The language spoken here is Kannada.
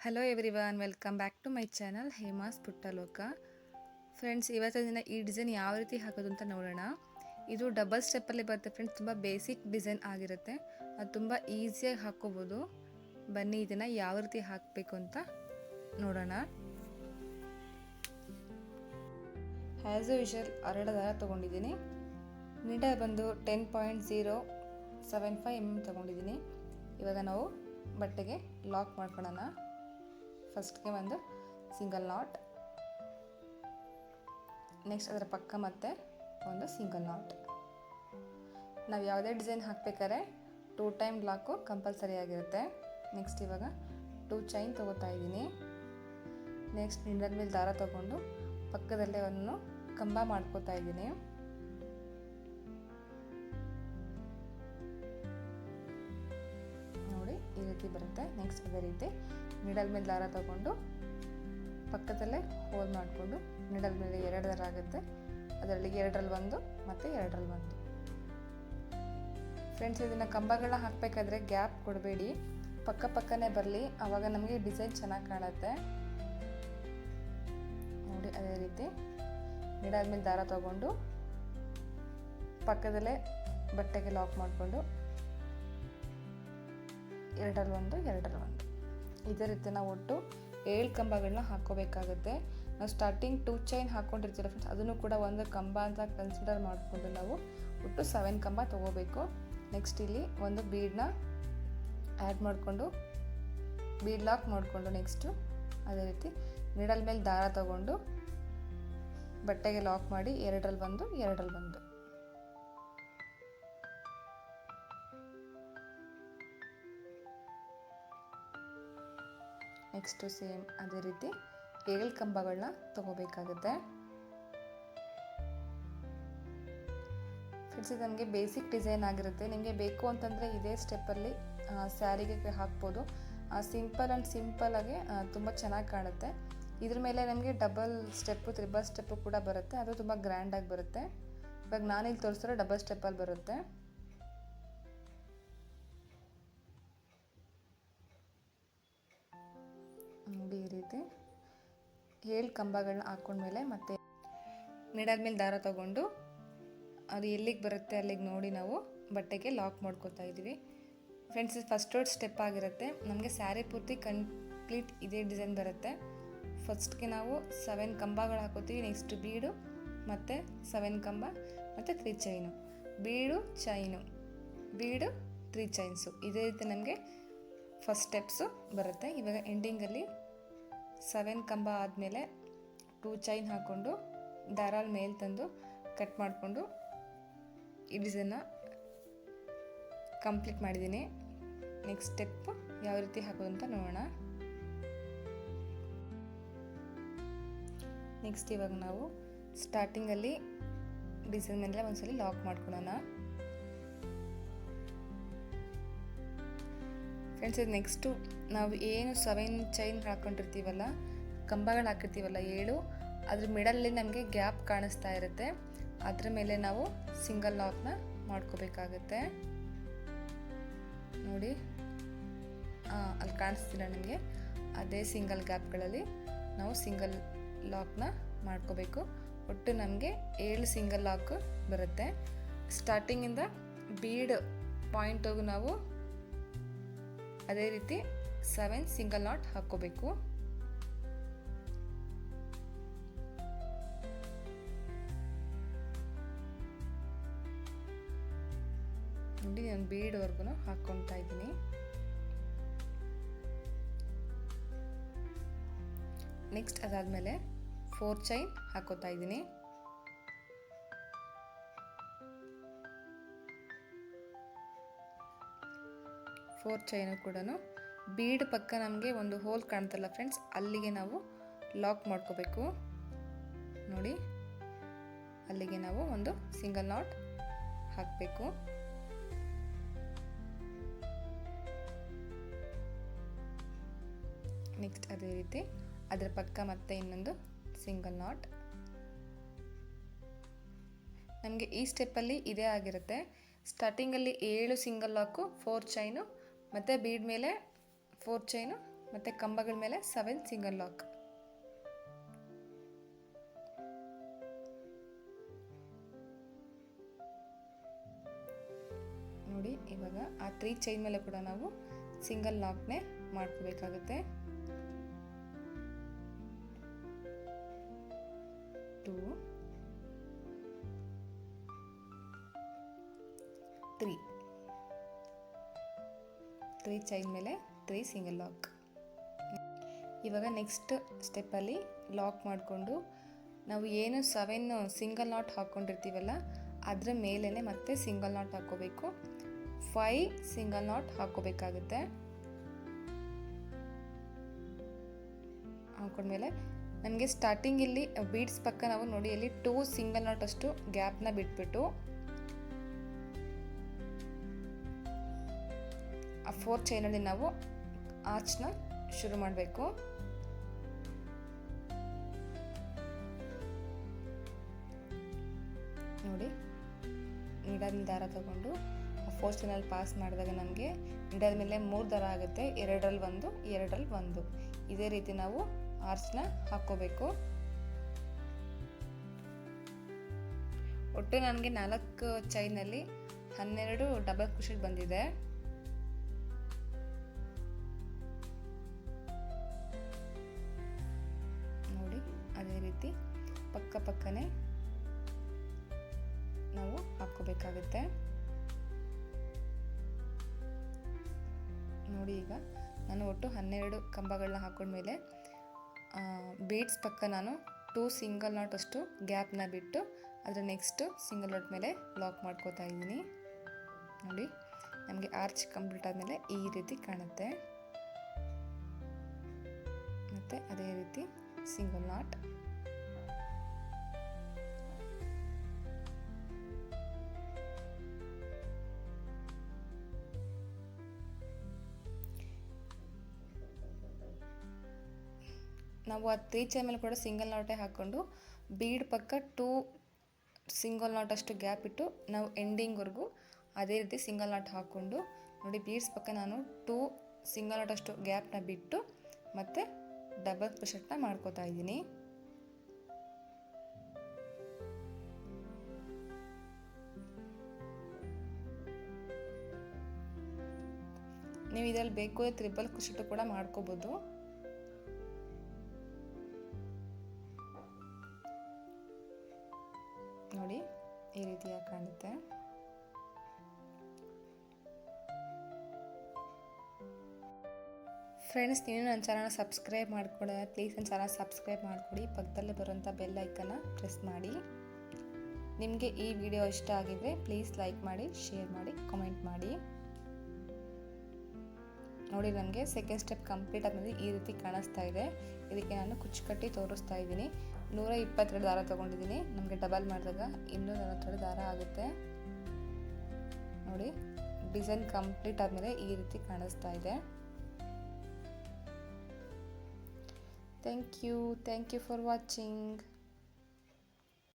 Hello everyone, welcome back to my channel Hema's Puttaloka. Friends, ಇವತ್ತಿನ ದಿನ ಈ ಡಿಸೈನ್ ಯಾವ ರೀತಿ ಹಾಕೋದು ಅಂತ ನೋಡೋಣ. ಇದು ಡಬಲ್ ಸ್ಟೆಪ್ಪಲ್ಲಿ ಬರುತ್ತೆ ಫ್ರೆಂಡ್ಸ್. ತುಂಬ ಬೇಸಿಕ್ ಡಿಸೈನ್ ಆಗಿರುತ್ತೆ, ಅದು ತುಂಬ ಈಸಿಯಾಗಿ ಹಾಕ್ಕೋಬೋದು. ಬನ್ನಿ ಇದನ್ನು ಯಾವ ರೀತಿ ಹಾಕಬೇಕು ಅಂತ ನೋಡೋಣ. ಆ್ಯಸ್ ಯೂಶುವಲ್ ಹರಳು ದಾರ ತೊಗೊಂಡಿದ್ದೀನಿ. ನೀಡಲ್ ಬಂದು 10.075 mm ತೊಗೊಂಡಿದ್ದೀನಿ. ಇವಾಗ ನಾವು ಬಟ್ಟೆಗೆ ಲಾಕ್ ಮಾಡ್ಕೊಳ್ಳೋಣ. ಫಸ್ಟ್ಗೆ ಒಂದು ಸಿಂಗಲ್ ನಾಟ್, ನೆಕ್ಸ್ಟ್ ಅದರ ಪಕ್ಕ ಮತ್ತೆ ಒಂದು ಸಿಂಗಲ್ ನಾಟ್. ನಾವು ಯಾವುದೇ ಡಿಸೈನ್ ಹಾಕಬೇಕಾದ್ರೆ 2 ಟೈಮ್ ಲಾಕು ಕಂಪಲ್ಸರಿ ಆಗಿರುತ್ತೆ. ನೆಕ್ಸ್ಟ್ ಇವಾಗ 2 ಚೈನ್ ತೊಗೋತಾ ಇದ್ದೀನಿ. ನೆಕ್ಸ್ಟ್ ನೀಡಲ್ ಮೇಲೆ ದಾರ ತೊಗೊಂಡು ಪಕ್ಕದಲ್ಲೇ ಒಂದು ಕಂಬ ಮಾಡ್ಕೋತಾ ಇದ್ದೀನಿ. ನೋಡಿ ಈ ರೀತಿ ಬರುತ್ತೆ. ನೆಕ್ಸ್ಟ್ ಅದೇ ರೀತಿ ನೀಡಲ್ ಮೇಲೆ ದಾರ ತಗೊಂಡು ಪಕ್ಕದಲ್ಲೇ ಹೋಲ್ ಮಾಡಿಕೊಂಡು ನೀಡಲ್ ಮೇಲೆ 2 ದಾರ ಆಗುತ್ತೆ. ಅದರಲ್ಲಿ 2ರಲ್ಲಿ 1 ಮತ್ತು 2ರಲ್ಲಿ 1. ಫ್ರೆಂಡ್ಸ್, ಇದನ್ನು ಕಂಬಗಳನ್ನ ಹಾಕಬೇಕಾದ್ರೆ ಗ್ಯಾಪ್ ಕೊಡಬೇಡಿ, ಪಕ್ಕನೇ ಬರಲಿ, ಆವಾಗ ನಮಗೆ ಡಿಸೈನ್ ಚೆನ್ನಾಗಿ ಕಾಣುತ್ತೆ. ನೋಡಿ ಅದೇ ರೀತಿ ನೀಡಲ್ ಮೇಲೆ ದಾರ ತಗೊಂಡು ಪಕ್ಕದಲ್ಲೇ ಬಟ್ಟೆಗೆ ಲಾಕ್ ಮಾಡಿಕೊಂಡು 2ರಲ್ಲಿ 1 2ರಲ್ಲಿ 1. ಇದೇ ರೀತಿ ನಾವು ಒಟ್ಟು 7 ಕಂಬಗಳನ್ನ ಹಾಕ್ಕೋಬೇಕಾಗುತ್ತೆ. ನಾವು ಸ್ಟಾರ್ಟಿಂಗ್ 2 ಚೈನ್ ಹಾಕ್ಕೊಂಡಿರ್ತೀರ ಫ್ರೆಂಡ್ಸ್, ಅದನ್ನು ಕೂಡ ಒಂದು ಕಂಬ ಅಂತ ಕನ್ಸಿಡರ್ ಮಾಡಿಕೊಂಡು ನಾವು ಒಟ್ಟು 7 ಕಂಬ ತೊಗೋಬೇಕು. ನೆಕ್ಸ್ಟ್ ಇಲ್ಲಿ ಒಂದು ಬೀಡನ್ನ ಆ್ಯಡ್ ಮಾಡಿಕೊಂಡು ಬೀಡ್ ಲಾಕ್ ಮಾಡಿಕೊಂಡು ನೆಕ್ಸ್ಟು ಅದೇ ರೀತಿ ನೀಡಲ್ ಮೇಲೆ ದಾರ ತಗೊಂಡು ಬಟ್ಟೆಗೆ ಲಾಕ್ ಮಾಡಿ 2ರಲ್ಲಿ 1 2ರಲ್ಲಿ 1. ನೆಕ್ಸ್ಟು ಸೇಮ್ ಅದೇ ರೀತಿ 7 ಕಂಬಗಳನ್ನ ತೊಗೋಬೇಕಾಗುತ್ತೆ. ಫ್ರೆಂಡ್ಸ್, ಇದು ನಮಗೆ ಬೇಸಿಕ್ ಡಿಸೈನ್ ಆಗಿರುತ್ತೆ. ನಿಮಗೆ ಬೇಕು ಅಂತಂದರೆ ಇದೇ ಸ್ಟೆಪ್ಪಲ್ಲಿ ಸ್ಯಾರಿಗೆ ಹಾಕ್ಬೋದು. ಸಿಂಪಲ್ಲಾಗಿ ತುಂಬ ಚೆನ್ನಾಗಿ ಕಾಣುತ್ತೆ. ಇದ್ರ ಮೇಲೆ ನಮಗೆ ಡಬಲ್ ಸ್ಟೆಪ್ಪು ತ್ರಿಬಲ್ ಸ್ಟೆಪ್ಪು ಕೂಡ ಬರುತ್ತೆ. ಅದು ತುಂಬ ಗ್ರ್ಯಾಂಡಾಗಿ ಬರುತ್ತೆ. ಇವಾಗ ನಾನಿಲ್ಲಿ ತೋರಿಸಿರೋ ಡಬಲ್ ಸ್ಟೆಪ್ಪಲ್ಲಿ ಬರುತ್ತೆ. ನೋಡಿ ಈ ರೀತಿ 7 ಕಂಬಗಳನ್ನ ಹಾಕ್ಕೊಂಡ್ಮೇಲೆ ಮತ್ತೆ ನೀಡಲ್ ಮೇಲೆ ದಾರ ತಗೊಂಡು ಅದು ಎಲ್ಲಿಗೆ ಬರುತ್ತೆ ಅಲ್ಲಿಗೆ ನೋಡಿ ನಾವು ಬಟ್ಟೆಗೆ ಲಾಕ್ ಮಾಡ್ಕೊತಾ ಇದ್ದೀವಿ. ಫ್ರೆಂಡ್ಸ್, ಫಸ್ಟ್ ಸ್ಟೆಪ್ ಆಗಿರುತ್ತೆ. ನಮಗೆ ಸ್ಯಾರಿ ಪೂರ್ತಿ ಕಂಪ್ಲೀಟ್ ಇದೇ ಡಿಸೈನ್ ಬರುತ್ತೆ. ಫಸ್ಟ್ಗೆ ನಾವು 7 ಕಂಬಗಳು ಹಾಕೋತೀವಿ. ನೆಕ್ಸ್ಟ್ ಬೀಡು ಮತ್ತು 7 ಕಂಬ ಮತ್ತು 3 ಚೈನು, ಬೀಡು ಚೈನು, ಬೀಡು 3 ಚೈನ್ಸು. ಇದೇ ರೀತಿ ನಮಗೆ ಫಸ್ಟ್ ಸ್ಟೆಪ್ಸು ಬರುತ್ತೆ. ಇವಾಗ ಎಂಡಿಂಗಲ್ಲಿ 7 ಕಂಬ ಆದಮೇಲೆ 2 ಚೈನ್ ಹಾಕ್ಕೊಂಡು ದಾರಾಲ್ ಮೇಲೆ ತಂದು ಕಟ್ ಮಾಡಿಕೊಂಡು ಈ ಡಿಸೈನ್ನ ಕಂಪ್ಲೀಟ್ ಮಾಡಿದ್ದೀನಿ. ನೆಕ್ಸ್ಟ್ ಸ್ಟೆಪ್ ಯಾವ ರೀತಿ ಹಾಕೋದು ಅಂತ ನೋಡೋಣ. ನೆಕ್ಸ್ಟ್ ಇವಾಗ ನಾವು ಸ್ಟಾರ್ಟಿಂಗಲ್ಲಿ ಡಿಸೈನ್ ಮೇಲೆ ಒಂದ್ಸಲಿ ಲಾಕ್ ಮಾಡ್ಕೊಳ್ಳೋಣ. ಫ್ರೆಂಡ್ಸ್, ಇದು ನೆಕ್ಸ್ಟು ನಾವು ಏನು 7 ಚೈನ್ ಹಾಕ್ಕೊಂಡಿರ್ತೀವಲ್ಲ, ಕಂಬಗಳು ಹಾಕಿರ್ತೀವಲ್ಲ 7, ಅದ್ರ ಮಿಡಲ್ಲಿ ನಮಗೆ ಗ್ಯಾಪ್ ಕಾಣಿಸ್ತಾ ಇರುತ್ತೆ. ಅದ್ರ ಮೇಲೆ ನಾವು ಸಿಂಗಲ್ ಲಾಕ್ನ ಮಾಡ್ಕೋಬೇಕಾಗತ್ತೆ. ನೋಡಿ ಅಲ್ಲಿ ಕಾಣಿಸ್ತಿಲ್ಲ ನಿಮಗೆ, ಅದೇ ಸಿಂಗಲ್ ಗ್ಯಾಪ್ಗಳಲ್ಲಿ ನಾವು ಸಿಂಗಲ್ ಲಾಕ್ನ ಮಾಡ್ಕೋಬೇಕು. ಒಟ್ಟು ನಮಗೆ 7 ಸಿಂಗಲ್ ಲಾಕ್ ಬರುತ್ತೆ. ಸ್ಟಾರ್ಟಿಂಗಿಂದ ಬೀಡ್ ಪಾಯಿಂಟ್ವರೆಗೂ ನಾವು ಅದೇ ರೀತಿ 7 ಸಿಂಗಲ್ ನಾಟ್ ಹಾಕ್ಕೋಬೇಕು. ನೋಡಿ ನಾನು ಬೀಡ್ವರೆಗೂ ಹಾಕ್ಕೊತಾ ಇದ್ದೀನಿ. ನೆಕ್ಸ್ಟ್ ಅದಾದಮೇಲೆ 4 ಚೈನ್ ಹಾಕೋತಾ ಇದ್ದೀನಿ. ಫೋರ್ ಚೈನು ಕೂಡ ಬೀಡ್ ಪಕ್ಕ ನಮಗೆ ಒಂದು ಹೋಲ್ ಕಾಣ್ತಲ್ಲ ಫ್ರೆಂಡ್ಸ್, ಅಲ್ಲಿಗೆ ನಾವು ಲಾಕ್ ಮಾಡ್ಕೋಬೇಕು. ನೋಡಿ ಅಲ್ಲಿಗೆ ನಾವು ಒಂದು ಸಿಂಗಲ್ ನಾಟ್ ಹಾಕಬೇಕು. ನೆಕ್ಸ್ಟ್ ಅದೇ ರೀತಿ ಅದರ ಪಕ್ಕ ಮತ್ತೆ ಇನ್ನೊಂದು ಸಿಂಗಲ್ ನಾಟ್. ನಮಗೆ ಈ ಸ್ಟೆಪ್ಪಲ್ಲಿ ಇದೇ ಆಗಿರುತ್ತೆ. ಸ್ಟಾರ್ಟಿಂಗಲ್ಲಿ 7 ಸಿಂಗಲ್ ಲಾಕು, 4 ಚೈನು ಮತ್ತು ಬೀಡ್ ಮೇಲೆ 4 ಚೈನು ಮತ್ತು ಕಂಬಗಳ ಮೇಲೆ 7 ಸಿಂಗಲ್ ಲಾಕ್. ನೋಡಿ ಇವಾಗ ಆ 3 ಚೈನ್ ಮೇಲೆ ಕೂಡ ನಾವು ಸಿಂಗಲ್ ಲಾಕ್ನೇ ಮಾಡ್ಕೋಬೇಕಾಗುತ್ತೆ. 2 3 ಚೈನ್ ಮೇಲೆ 3 ಸಿಂಗಲ್ ಲಾಕ್. ಇವಾಗ ನೆಕ್ಸ್ಟ್ ಸ್ಟೆಪ್ಪಲ್ಲಿ ಲಾಕ್ ಮಾಡಿಕೊಂಡು ನಾವು ಏನು 7 ಸಿಂಗಲ್ ನಾಟ್ ಹಾಕ್ಕೊಂಡಿರ್ತೀವಲ್ಲ ಅದರ ಮೇಲೇ ಮತ್ತೆ ಸಿಂಗಲ್ ನಾಟ್ ಹಾಕ್ಕೋಬೇಕು. 5 ಸಿಂಗಲ್ ನಾಟ್ ಹಾಕ್ಕೋಬೇಕಾಗುತ್ತೆ. ಹಾಕೊಂಡ್ಮೇಲೆ ನಮಗೆ ಸ್ಟಾರ್ಟಿಂಗ್ ಇಲ್ಲಿ ಬೀಡ್ಸ್ ಪಕ್ಕ ನಾವು ನೋಡಿ ಅಲ್ಲಿ 2 ಸಿಂಗಲ್ ನಾಟ್ ಅಷ್ಟು ಗ್ಯಾಪ್ನ ಬಿಟ್ಬಿಟ್ಟು ಆ 4 ಚೈನಲ್ಲಿ ನಾವು ಆರ್ಚ್ನ ಶುರು ಮಾಡಬೇಕು. ನೋಡಿ ನೀಡಲ್ ದಾರ ತಗೊಂಡು ಆ 4 ಚೈನಲ್ಲಿ ಪಾಸ್ ಮಾಡಿದಾಗ ನಮಗೆ ನೀಡಲ್ ಮೇಲೆ 3 ದಾರ ಆಗುತ್ತೆ. 2ರಲ್ಲಿ 1, 2ರಲ್ಲಿ 1. ಇದೇ ರೀತಿ ನಾವು ಆರ್ಚ್ನ ಹಾಕ್ಕೋಬೇಕು. ಒಟ್ಟು ನನಗೆ 4 ಚೈನಲ್ಲಿ 12 ಡಬಲ್ ಕ್ರೋಶೆಟ್ ಬಂದಿದೆ. ನೋಡಿ ಅದೇ ರೀತಿ ಪಕ್ಕನೇ ನಾವು ಹಾಕ್ಕೋಬೇಕಾಗುತ್ತೆ. ನೋಡಿ ಈಗ ನಾನು ಒಟ್ಟು 12 ಕಂಬಗಳನ್ನ ಹಾಕೊಂಡ್ಮೇಲೆ ಬೀಡ್ಸ್ ಪಕ್ಕ ನಾನು 2 ಸಿಂಗಲ್ ನಾಟ್ ಅಷ್ಟು ಗ್ಯಾಪ್ನ ಬಿಟ್ಟು ಅದರ ನೆಕ್ಸ್ಟ್ ಸಿಂಗಲ್ ನಾಟ್ ಮೇಲೆ ಲಾಕ್ ಮಾಡ್ಕೋತಾ ಇದ್ದೀನಿ. ನೋಡಿ ನಮಗೆ ಆರ್ಚ್ ಕಂಪ್ಲೀಟ್ ಆದಮೇಲೆ ಈ ರೀತಿ ಕಾಣುತ್ತೆ. ಮತ್ತು ಅದೇ ರೀತಿ ಸಿಂಗಲ್ ನಾಟ್. ನಾವು ಆ 3 ಚೈನ್ ಮೇಲೆ ಕೂಡ ಸಿಂಗಲ್ ನಾಟೇ ಹಾಕ್ಕೊಂಡು ಬೀಡ್ ಪಕ್ಕ 2 ಸಿಂಗಲ್ ನಾಟ್ ಅಷ್ಟು ಗ್ಯಾಪ್ ಇಟ್ಟು ನಾವು ಎಂಡಿಂಗ್ವರೆಗೂ ಅದೇ ರೀತಿ ಸಿಂಗಲ್ ನಾಟ್ ಹಾಕ್ಕೊಂಡು ನೋಡಿ ಬೀಡ್ಸ್ ಪಕ್ಕ ನಾನು 2 ಸಿಂಗಲ್ ನಾಟ್ ಅಷ್ಟು ಗ್ಯಾಪ್ನ ಬಿಟ್ಟು ಮತ್ತು ಡಬಲ್ ಕ್ರೋಶೆಟ್ನ ಮಾಡ್ಕೋತಾ ಇದ್ದೀನಿ. ನೀವು ಇದರಲ್ಲಿ ಬೇಕು ತ್ರಿಬಲ್ ಕ್ರೋಶೆಟ್ ಕೂಡ ಮಾಡ್ಕೋಬೋದು. ನೋಡಿ ಈ ರೀತಿಯಾಗಿ ಕಾಣುತ್ತೆ. ಫ್ರೆಂಡ್ಸ್, ನೀವು ನನ್ನ ಚಾನಲ್ನ ಸಬ್ಸ್ಕ್ರೈಬ್ ಮಾಡ್ಕೊಳ್ಳಿ. ಪ್ಲೀಸ್ ನನ್ನ ಚಾನಲ್ ಸಬ್ಸ್ಕ್ರೈಬ್ ಮಾಡಿಕೊಡಿ. ಪಕ್ಕದಲ್ಲೇ ಬರುವಂಥ ಬೆಲ್ ಐಕನ್ನ ಪ್ರೆಸ್ ಮಾಡಿ. ನಿಮಗೆ ಈ ವಿಡಿಯೋ ಇಷ್ಟ ಆಗಿದ್ರೆ ಪ್ಲೀಸ್ ಲೈಕ್ ಮಾಡಿ, ಶೇರ್ ಮಾಡಿ, ಕಾಮೆಂಟ್ ಮಾಡಿ. ನೋಡಿ ನನಗೆ ಸೆಕೆಂಡ್ ಸ್ಟೆಪ್ ಕಂಪ್ಲೀಟ್ ಆದಮೇಲೆ ಈ ರೀತಿ ಕಾಣಿಸ್ತಾ ಇದೆ. ಇದಕ್ಕೆ ನಾನು ಕುಚ್ಚು ಕಟ್ಟಿ ತೋರಿಸ್ತಾ ಇದ್ದೀನಿ. 122 ದಾರ ತೊಗೊಂಡಿದ್ದೀನಿ. ನಮಗೆ ಡಬಲ್ ಮಾಡಿದಾಗ 242 ದಾರ ಆಗುತ್ತೆ. ನೋಡಿ ಡಿಸೈನ್ ಕಂಪ್ಲೀಟ್ ಆದಮೇಲೆ ಈ ರೀತಿ ಕಾಣಿಸ್ತಾ ಇದೆ. Thank you for watching.